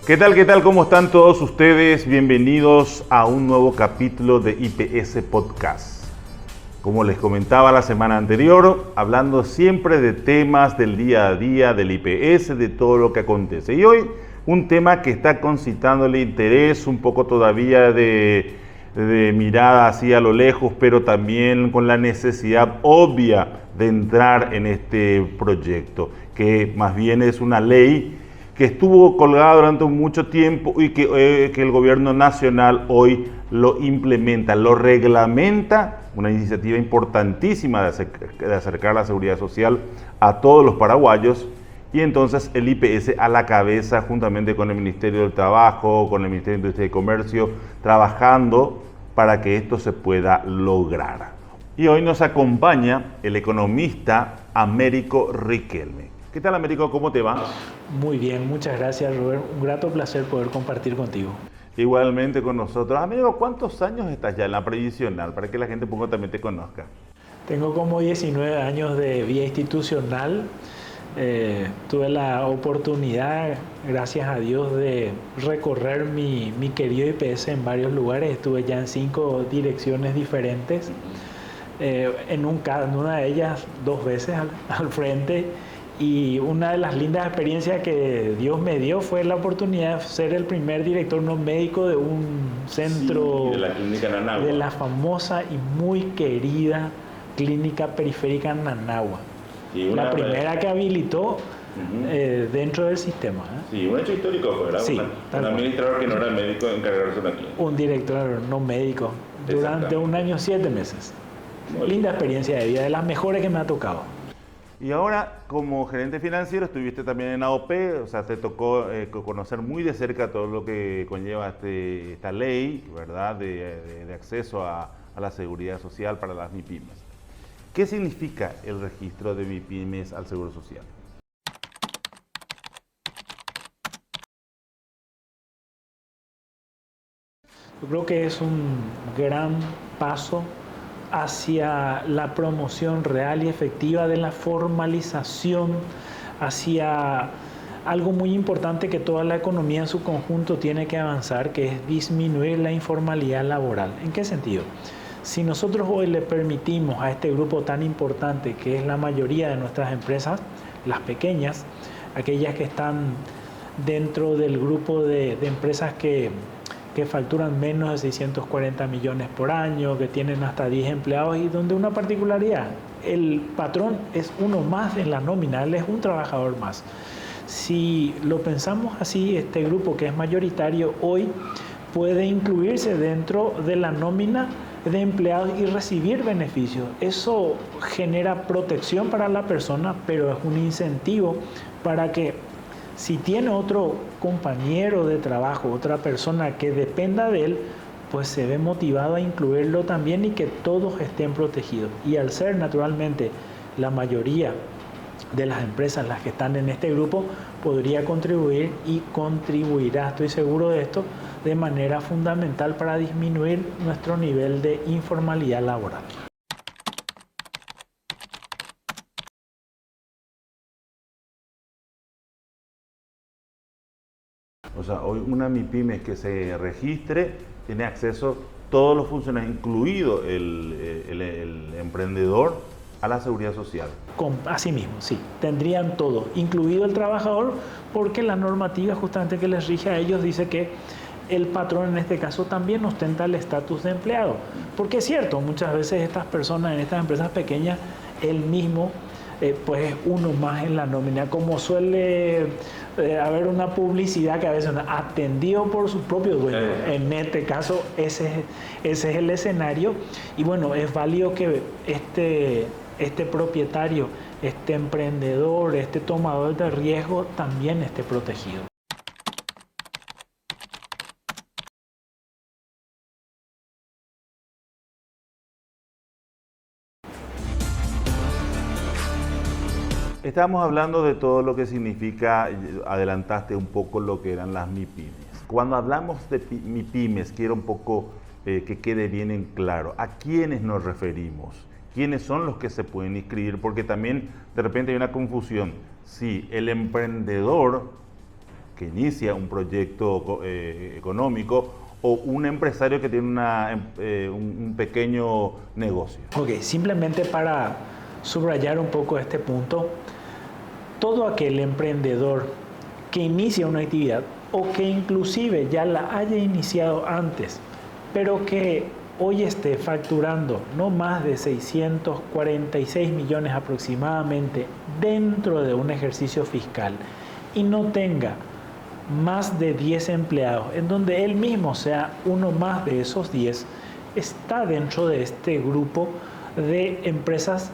¿Qué tal? ¿Qué tal? ¿Cómo están todos ustedes? Bienvenidos a un nuevo capítulo de IPS Podcast. Como les comentaba la semana anterior, hablando siempre de temas del día a día del IPS, de todo lo que acontece. Y hoy un tema que está concitando el interés, un poco todavía de mirada así a lo lejos, pero también con la necesidad obvia de entrar en este proyecto, que más bien es una ley que estuvo colgada durante mucho tiempo y que el gobierno nacional hoy lo implementa, lo reglamenta, una iniciativa importantísima de acercar la seguridad social a todos los paraguayos, y entonces el IPS a la cabeza, juntamente con el Ministerio del Trabajo, con el Ministerio de Industria y Comercio, trabajando para que esto se pueda lograr. Y hoy nos acompaña el economista Américo Riquelme. ¿Qué tal, Américo? ¿Cómo te va? Muy bien, muchas gracias, Robert. Un grato placer poder compartir contigo. Igualmente con nosotros. Américo, ¿cuántos años estás ya en la previsional? Para que la gente un poco también te conozca. Tengo como 19 años de vida institucional. Tuve la oportunidad, gracias a Dios, de recorrer mi querido IPS en varios lugares. Estuve ya en 5 direcciones diferentes. En una de ellas 2 veces al frente. Y una de las lindas experiencias que Dios me dio fue la oportunidad de ser el primer director no médico de un centro, de la clínica Nanagua, de la famosa y muy querida clínica periférica Nanagua. La primera que habilitó dentro del sistema. Sí, un hecho histórico fue, ¿verdad? Sí, un administrador que no era médico encargarse de una clínica. Un director no médico durante 1 año 7 meses. Linda experiencia de vida, de las mejores que me ha tocado. Y ahora, como gerente financiero, estuviste también en AOP, o sea, te tocó conocer muy de cerca todo lo que conlleva esta ley, ¿verdad?, de acceso a la seguridad social para las MIPYMES. ¿Qué significa el registro de MIPYMES al Seguro Social? Yo creo que es un gran paso hacia la promoción real y efectiva de la formalización, hacia algo muy importante que toda la economía en su conjunto tiene que avanzar, que es disminuir la informalidad laboral. ¿En qué sentido? Si nosotros hoy le permitimos a este grupo tan importante, que es la mayoría de nuestras empresas, las pequeñas, aquellas que están dentro del grupo de empresas que facturan menos de 640 millones por año, que tienen hasta 10 empleados y donde una particularidad, el patrón es uno más en la nómina, él es un trabajador más. Si lo pensamos así, este grupo que es mayoritario hoy puede incluirse dentro de la nómina de empleados y recibir beneficios. Eso genera protección para la persona, pero es un incentivo para que si tiene otro compañero de trabajo, otra persona que dependa de él, pues se ve motivado a incluirlo también y que todos estén protegidos. Y al ser naturalmente la mayoría de las empresas las que están en este grupo, podría contribuir y contribuirá, estoy seguro de esto, de manera fundamental para disminuir nuestro nivel de informalidad laboral. O sea, hoy una MIPYME que se registre tiene acceso a todos los funcionarios, incluido el emprendedor, a la seguridad social. Así mismo, sí, tendrían todo, incluido el trabajador, porque la normativa justamente que les rige a ellos dice que el patrón en este caso también ostenta el estatus de empleado. Porque es cierto, muchas veces estas personas en estas empresas pequeñas, él mismo pues uno más en la nómina, como suele haber una publicidad que a veces atendido por su propio dueño. En este caso ese es el escenario, y bueno, es válido que este propietario, este emprendedor, este tomador de riesgo también esté protegido. Estamos hablando de todo lo que significa, adelantaste un poco lo que eran las MIPYMES. Cuando hablamos de MIPYMES, quiero un poco que quede bien en claro a quiénes nos referimos, quiénes son los que se pueden inscribir, porque también de repente hay una confusión. Sí, el emprendedor que inicia un proyecto económico o un empresario que tiene un pequeño negocio? Ok, simplemente para subrayar un poco este punto, todo aquel emprendedor que inicia una actividad o que inclusive ya la haya iniciado antes, pero que hoy esté facturando no más de 646 millones aproximadamente dentro de un ejercicio fiscal y no tenga más de 10 empleados, en donde él mismo sea uno más de esos 10, está dentro de este grupo de empresas,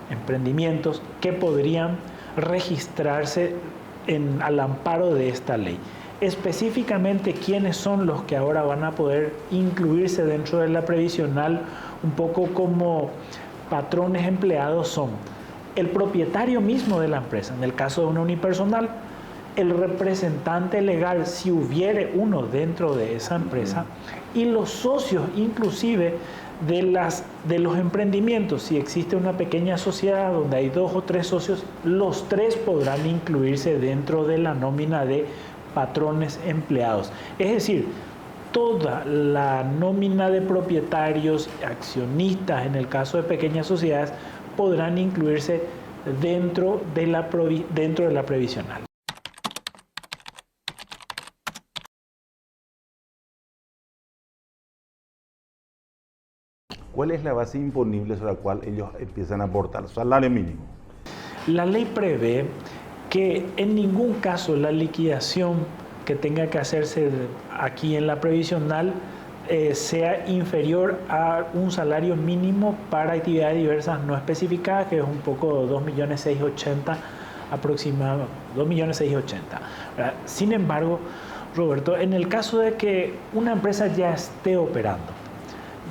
emprendimientos que podrían registrarse al amparo de esta ley. Específicamente, ¿quiénes son los que ahora van a poder incluirse dentro de la previsional? Un poco como patrones empleados son el propietario mismo de la empresa, en el caso de una unipersonal, el representante legal, si hubiere uno dentro de esa empresa, y los socios inclusive de los emprendimientos. Si existe una pequeña sociedad donde hay 2 o 3 socios, los 3 podrán incluirse dentro de la nómina de patrones empleados. Es decir, toda la nómina de propietarios, accionistas, en el caso de pequeñas sociedades, podrán incluirse dentro de la previsional. ¿Cuál es la base imponible sobre la cual ellos empiezan a aportar? Salario mínimo. La ley prevé que en ningún caso la liquidación que tenga que hacerse aquí en la previsional sea inferior a un salario mínimo para actividades diversas no especificadas, que es un poco 2.680.000 aproximadamente, 2.680.000. Sin embargo, Roberto, en el caso de que una empresa ya esté operando,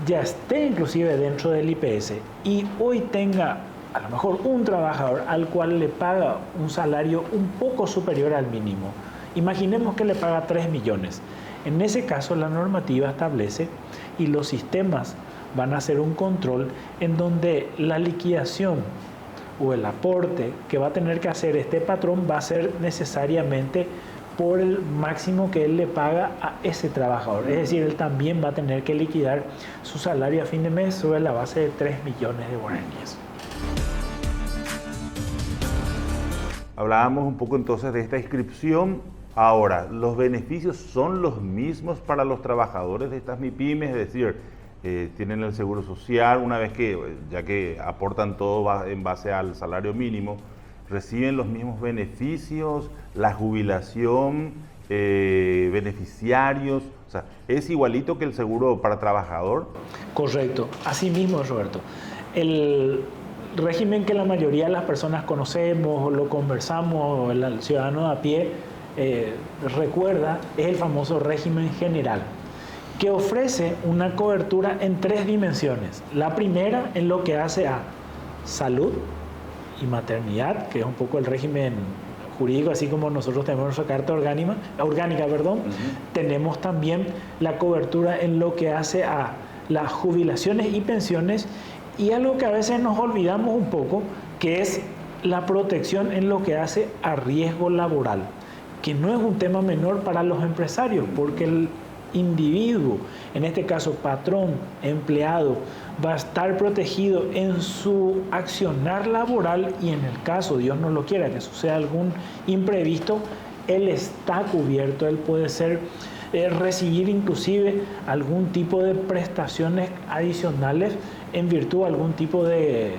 ya esté inclusive dentro del IPS y hoy tenga a lo mejor un trabajador al cual le paga un salario un poco superior al mínimo, imaginemos que le paga 3 millones. En ese caso la normativa establece y los sistemas van a hacer un control en donde la liquidación o el aporte que va a tener que hacer este patrón va a ser necesariamente por el máximo que él le paga a ese trabajador. Es decir, él también va a tener que liquidar su salario a fin de mes sobre la base de 3 millones de guaraníes. Hablábamos un poco entonces de esta inscripción. Ahora, ¿los beneficios son los mismos para los trabajadores de estas MIPYMES? Es decir, tienen el seguro social una vez que, ya que aportan todo en base al salario mínimo, reciben los mismos beneficios, la jubilación, beneficiarios, o sea, ¿es igualito que el seguro para trabajador? Correcto, así mismo, Roberto. El régimen que la mayoría de las personas conocemos, o lo conversamos, o el ciudadano de a pie recuerda, es el famoso régimen general, que ofrece una cobertura en 3 dimensiones. La primera en lo que hace a salud y maternidad, que es un poco el régimen jurídico, así como nosotros tenemos nuestra carta orgánica, tenemos también la cobertura en lo que hace a las jubilaciones y pensiones, y algo que a veces nos olvidamos un poco, que es la protección en lo que hace a riesgo laboral, que no es un tema menor para los empresarios, porque el individuo, en este caso patrón, empleado, va a estar protegido en su accionar laboral, y en el caso, Dios no lo quiera, que suceda algún imprevisto, él está cubierto, él puede recibir inclusive algún tipo de prestaciones adicionales en virtud de algún tipo de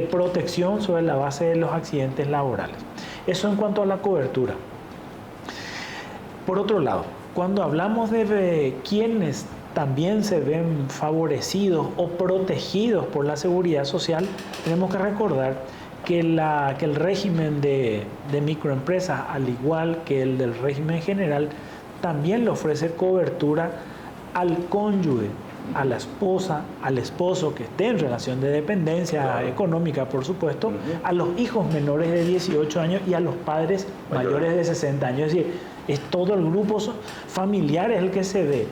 protección sobre la base de los accidentes laborales. Eso en cuanto a la cobertura. Por otro lado, cuando hablamos de quienes también se ven favorecidos o protegidos por la seguridad social, tenemos que recordar que el régimen de microempresas, al igual que el del régimen general, también le ofrece cobertura al cónyuge, a la esposa, al esposo que esté en relación de dependencia económica, por supuesto, a los hijos menores de 18 años y a los padres mayores de 60 años. Es decir, es todo el grupo familiar es el que se ve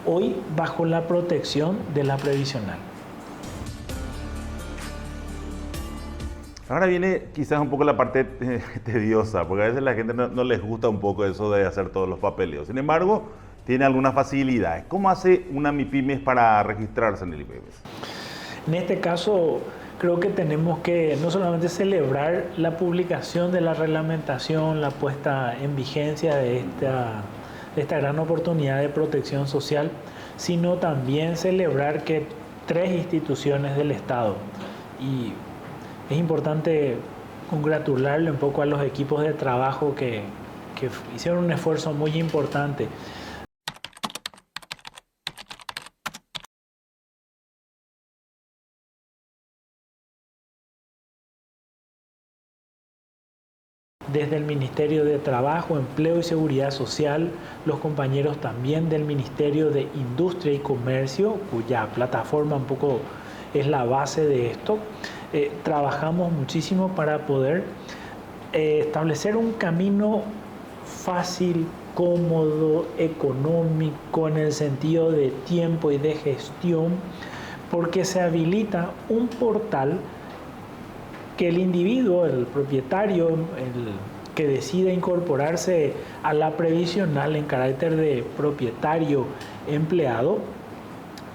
hoy bajo la protección de la previsional. Ahora viene quizás un poco la parte tediosa, porque a veces a la gente no les gusta un poco eso de hacer todos los papeleos. Sin embargo, tiene algunas facilidades. ¿Cómo hace una MIPYME para registrarse en el IPBES? En este caso, creo que tenemos que no solamente celebrar la publicación de la reglamentación, la puesta en vigencia de esta gran oportunidad de protección social, sino también celebrar que 3 instituciones del Estado, y es importante congratularle un poco a los equipos de trabajo que hicieron un esfuerzo muy importante. Desde el Ministerio de Trabajo, Empleo y Seguridad Social, los compañeros también del Ministerio de Industria y Comercio, cuya plataforma un poco es la base de esto, trabajamos muchísimo para poder establecer un camino fácil, cómodo, económico en el sentido de tiempo y de gestión, porque se habilita un portal que el individuo, el propietario, el que decide incorporarse a la previsional en carácter de propietario empleado,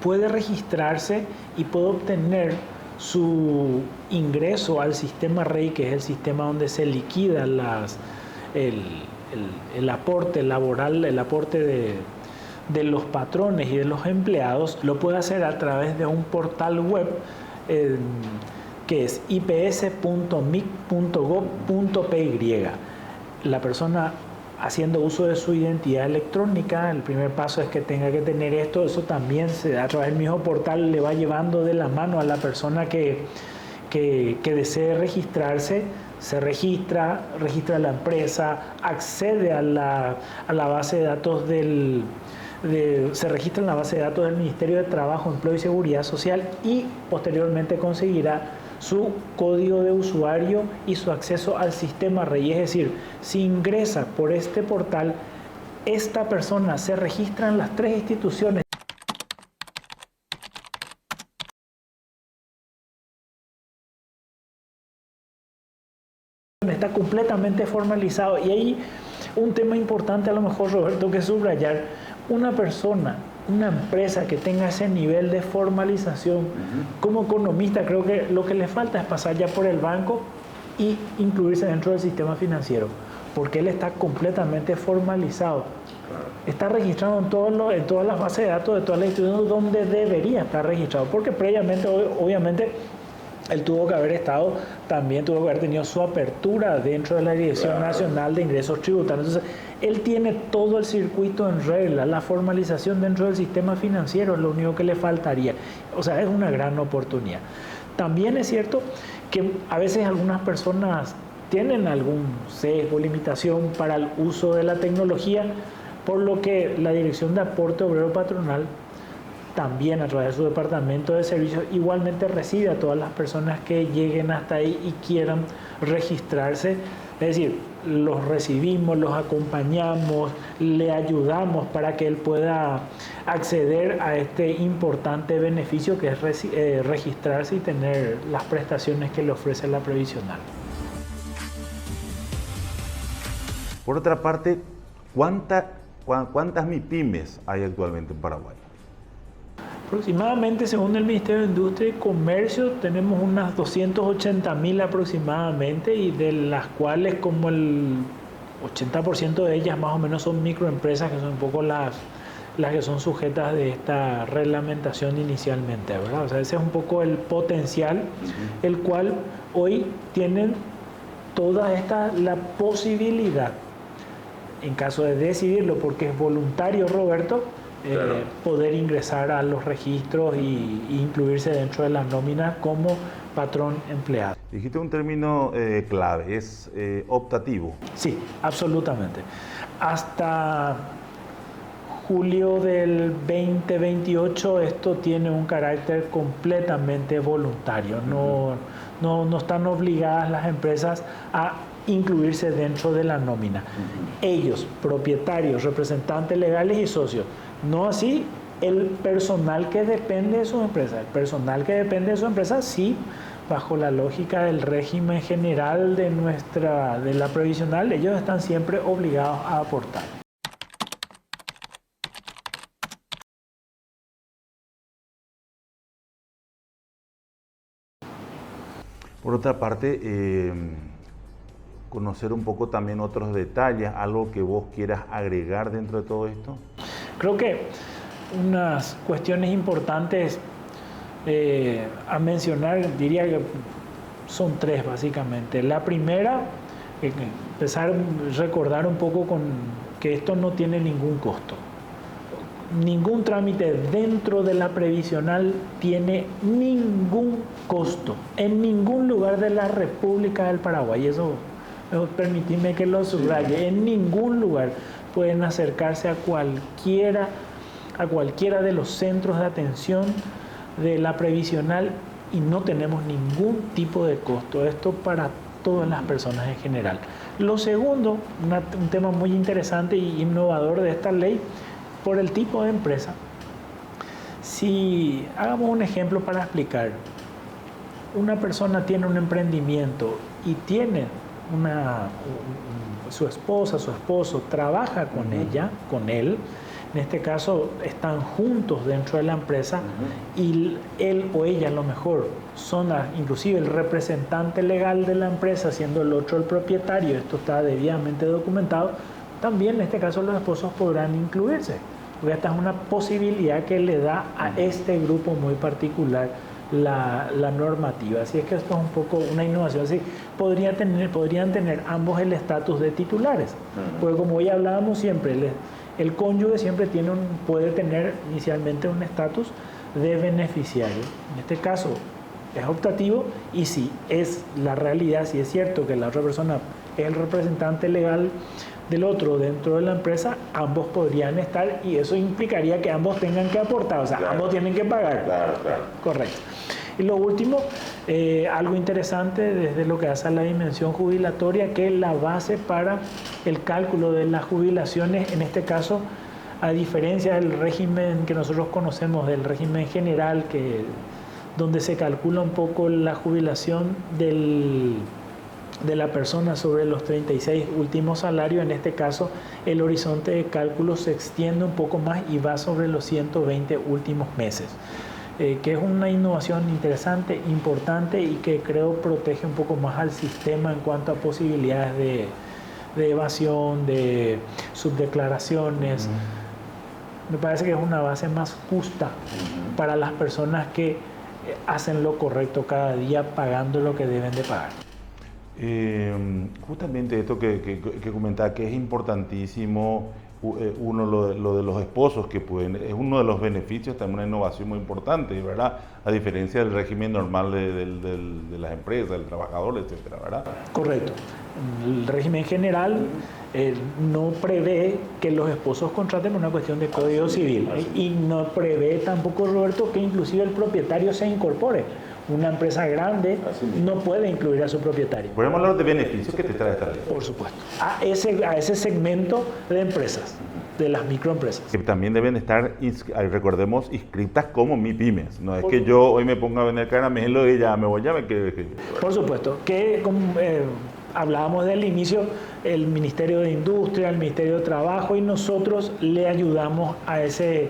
puede registrarse y puede obtener su ingreso al sistema REI, que es el sistema donde se liquida el aporte laboral, el aporte de los patrones y de los empleados. Lo puede hacer a través de un portal web que es ips.mic.gov.py. La persona haciendo uso de su identidad electrónica, el primer paso es que tenga que tener esto. Eso también a través del mismo portal le va llevando de la mano a la persona que desee registrarse. Se registra la empresa, accede a la base de datos se registra en la base de datos del Ministerio de Trabajo, Empleo y Seguridad Social, y posteriormente conseguirá su código de usuario y su acceso al sistema REI. Es decir, si ingresa por este portal, esta persona se registra en las 3 instituciones. Está completamente formalizado. Y hay un tema importante, a lo mejor, Roberto, que subrayar. Una persona, una empresa que tenga ese nivel de formalización, como economista, creo que lo que le falta es pasar ya por el banco y incluirse dentro del sistema financiero, porque él está completamente formalizado. Está registrado en todas las bases de datos de todas las instituciones donde debería estar registrado, porque previamente, obviamente, él tuvo que haber tenido su apertura dentro de la Dirección Nacional de Ingresos Tributarios. Entonces, él tiene todo el circuito en regla, la formalización dentro del sistema financiero es lo único que le faltaría. O sea, es una gran oportunidad. También es cierto que a veces algunas personas tienen algún sesgo, limitación para el uso de la tecnología, por lo que la Dirección de Aporte Obrero Patronal también a través de su departamento de servicios igualmente recibe a todas las personas que lleguen hasta ahí y quieran registrarse. Es decir, los recibimos, los acompañamos, le ayudamos para que él pueda acceder a este importante beneficio que es registrarse y tener las prestaciones que le ofrece la previsional. Por otra parte, ¿cuántas MIPYMES hay actualmente en Paraguay? Aproximadamente, según el Ministerio de Industria y Comercio, tenemos unas 280.000 aproximadamente, y de las cuales como el 80% de ellas más o menos son microempresas, que son un poco las que son sujetas de esta reglamentación inicialmente, ¿verdad? O sea, ese es un poco el potencial, el cual hoy tienen la posibilidad, en caso de decidirlo, porque es voluntario, Roberto, claro, poder ingresar a los registros y incluirse dentro de la nómina como patrón empleado. Dijiste un término clave, es optativo. Sí, absolutamente. Hasta julio del 2028 esto tiene un carácter completamente voluntario. No están obligadas las empresas a incluirse dentro de la nómina. Ellos, propietarios, representantes legales y socios. No así el personal que depende de su empresa. El personal que depende de su empresa sí bajo la lógica del régimen general de la previsional, ellos están siempre obligados a aportar. Por otra parte, conocer un poco también otros detalles, algo que vos quieras agregar dentro de todo esto. Creo que unas cuestiones importantes a mencionar, diría que son tres básicamente. La primera, empezar a recordar un poco con que esto no tiene ningún costo. Ningún trámite dentro de la previsional tiene ningún costo en ningún lugar de la República del Paraguay. Eso, permitidme que lo subraye. En ningún lugar pueden acercarse a cualquiera de los centros de atención de la previsional y no tenemos ningún tipo de costo. Esto para todas las personas en general. Lo segundo, un tema muy interesante e innovador de esta ley, por el tipo de empresa. Si hagamos un ejemplo para explicar, una persona tiene un emprendimiento y tiene su esposa, su esposo, trabaja con ella, con él, en este caso están juntos dentro de la empresa y él o ella a lo mejor son inclusive el representante legal de la empresa, siendo el otro el propietario, esto está debidamente documentado, también en este caso los esposos podrán incluirse, porque esta es una posibilidad que le da a este grupo muy particular la normativa. Así es que esto es un poco una innovación. Así, podrían tener ambos el estatus de titulares, porque como ya hablábamos siempre, el cónyuge siempre puede tener inicialmente un estatus de beneficiario. En este caso es optativo y si es la realidad, si es cierto que la otra persona es el representante legal del otro dentro de la empresa, ambos podrían estar y eso implicaría que ambos tengan que aportar, o sea, claro, ambos tienen que pagar. Claro. Correcto. Y lo último, algo interesante desde lo que hace a la dimensión jubilatoria, que la base para el cálculo de las jubilaciones, en este caso, a diferencia del régimen que nosotros conocemos, del régimen general, donde se calcula un poco la jubilación de la persona sobre los 36 últimos salarios, en este caso el horizonte de cálculo se extiende un poco más y va sobre los 120 últimos meses, que es una innovación interesante, importante y que creo protege un poco más al sistema en cuanto a posibilidades de evasión, de subdeclaraciones. Me parece que es una base más justa para las personas que hacen lo correcto cada día pagando lo que deben de pagar. Justamente esto que comentaba, que es importantísimo, lo de los esposos que es uno de los beneficios, también una innovación muy importante, ¿verdad? A diferencia del régimen normal de las empresas, del trabajador, etcétera, ¿verdad? Correcto. El régimen general no prevé que los esposos contraten una cuestión de código civil y no prevé tampoco, Roberto, que inclusive el propietario se incorpore. Una empresa grande no puede incluir a su propietario. Podemos hablar de beneficios que te trae esta ley. Por supuesto. A ese segmento de empresas, de las microempresas. Que también deben estar, recordemos, inscritas como MIPYMES. No es que yo hoy me ponga a vender caramelo y ya me voy, Por supuesto. Que como hablábamos del inicio, el Ministerio de Industria, el Ministerio de Trabajo y nosotros le ayudamos a ese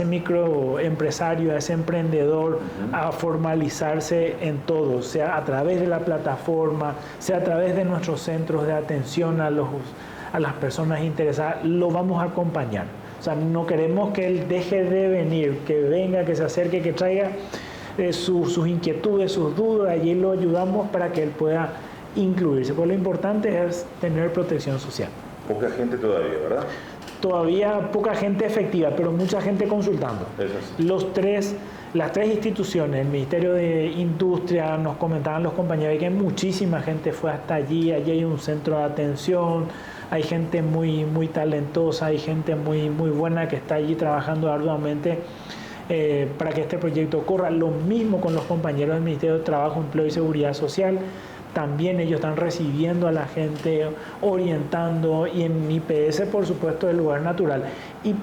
microempresario, a ese emprendedor, a formalizarse en todo, sea a través de la plataforma, sea a través de nuestros centros de atención a las personas interesadas, lo vamos a acompañar. O sea, no queremos que él deje de venir, que venga, que se acerque, que traiga sus inquietudes, sus dudas, y lo ayudamos para que él pueda incluirse. Pues lo importante es tener protección social. Poca gente todavía, ¿verdad? Todavía poca gente efectiva, pero mucha gente consultando. Eso sí. Las tres instituciones, el Ministerio de Industria, nos comentaban los compañeros que muchísima gente fue hasta allí hay un centro de atención, hay gente muy, muy talentosa, hay gente muy, muy buena que está allí trabajando arduamente para que este proyecto ocurra. Lo mismo con los compañeros del Ministerio de Trabajo, Empleo y Seguridad Social. También ellos están recibiendo a la gente, orientando, y en IPS, por supuesto, del lugar natural. Y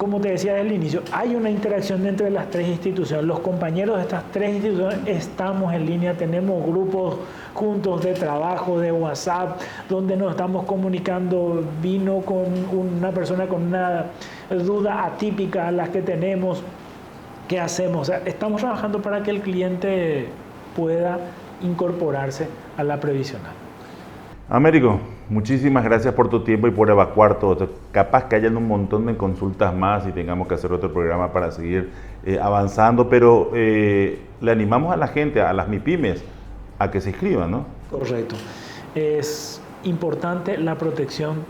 como te decía desde el inicio, hay una interacción entre las tres instituciones. Los compañeros de estas tres instituciones estamos en línea, tenemos grupos juntos de trabajo, de WhatsApp, donde nos estamos comunicando. Vino con una persona con una duda atípica a las que tenemos. ¿Qué hacemos? O sea, estamos trabajando para que el cliente pueda incorporarse a la previsional. Américo, muchísimas gracias por tu tiempo y por evacuar todo esto. Capaz que hayan un montón de consultas más y tengamos que hacer otro programa para seguir avanzando, pero le animamos a la gente, a las MIPYMES, a que se inscriban, ¿no? Correcto. Es importante la protección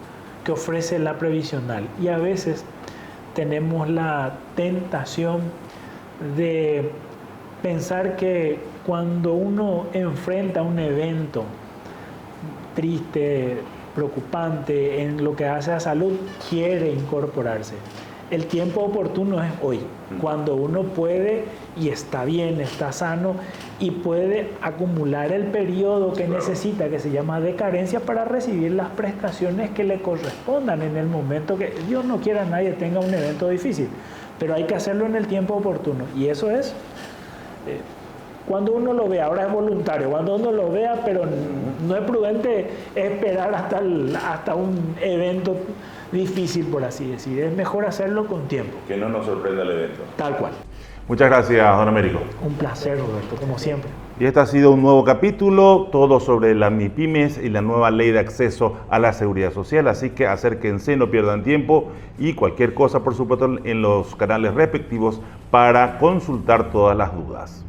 que ofrece la previsional y a veces tenemos la tentación de pensar que cuando uno enfrenta un evento triste, preocupante en lo que hace a salud, quiere incorporarse. El tiempo oportuno es hoy, cuando uno puede y está bien, está sano y puede acumular el periodo que necesita, que se llama de carencia, para recibir las prestaciones que le correspondan en el momento que Dios no quiera nadie tenga un evento difícil, pero hay que hacerlo en el tiempo oportuno y eso es cuando uno lo vea. Ahora es voluntario, cuando uno lo vea, pero no es prudente esperar hasta un evento difícil, por así decir. Es mejor hacerlo con tiempo. Que no nos sorprenda el evento. Tal cual. Muchas gracias, don Américo. Un placer, Roberto, como siempre. Y este ha sido un nuevo capítulo, todo sobre las MIPYMES y la nueva ley de acceso a la seguridad social. Así que acérquense, no pierdan tiempo y cualquier cosa, por supuesto, en los canales respectivos para consultar todas las dudas.